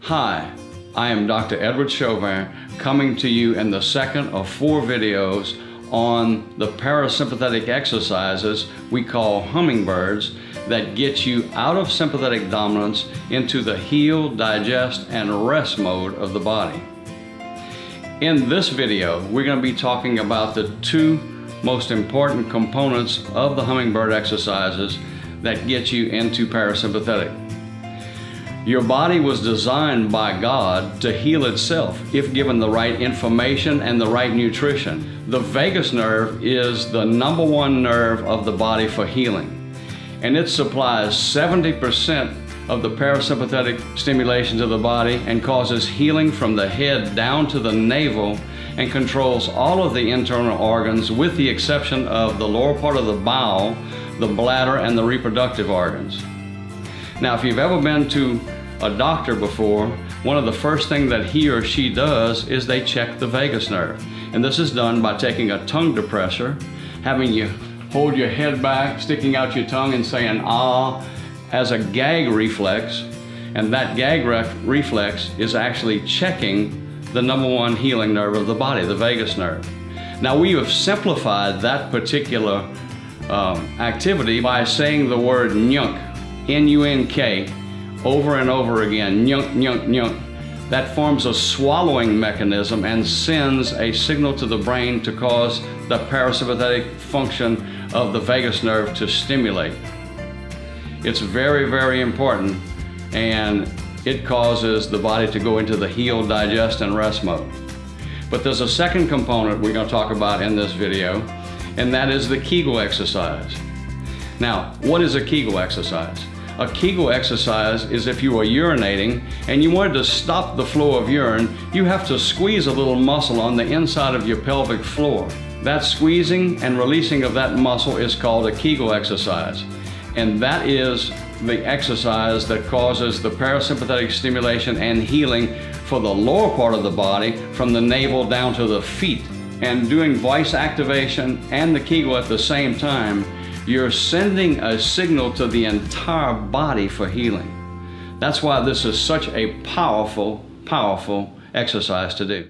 Hi, I am Dr. Edward Chauvin, coming to you in the second of 4 videos on the parasympathetic exercises we call hummingbirds that get you out of sympathetic dominance into the heal, digest, and rest mode of the body. In this video, we're going to be talking about the 2 most important components of the hummingbird exercises that get you into parasympathetic. Your body was designed by God to heal itself if given the right information and the right nutrition. The vagus nerve is the #1 nerve of the body for healing, and it supplies 70% of the parasympathetic stimulation to the body and causes healing from the head down to the navel and controls all of the internal organs with the exception of the lower part of the bowel, the bladder, and the reproductive organs. Now, if you've ever been to a doctor before, one of the first things that he or she does is they check the vagus nerve. And this is done by taking a tongue depressor, having you hold your head back, sticking out your tongue and saying ah as a gag reflex. And that gag reflex is actually checking the #1 healing nerve of the body, the vagus nerve. Now, we have simplified that particular activity by saying the word nyunk, N-U-N-K, over and over again, nyunk, nyunk, nyunk. That forms a swallowing mechanism and sends a signal to the brain to cause the parasympathetic function of the vagus nerve to stimulate. It's very, very important, and it causes the body to go into the heal, digest, and rest mode. But there's a second component we're going to talk about in this video, and that is the Kegel exercise. Now, what is a Kegel exercise? A Kegel exercise is if you are urinating and you wanted to stop the flow of urine, you have to squeeze a little muscle on the inside of your pelvic floor. That squeezing and releasing of that muscle is called a Kegel exercise. And that is the exercise that causes the parasympathetic stimulation and healing for the lower part of the body from the navel down to the feet. And doing voice activation and the Kegel at the same time, you're sending a signal to the entire body for healing. That's why this is such a powerful, powerful exercise to do.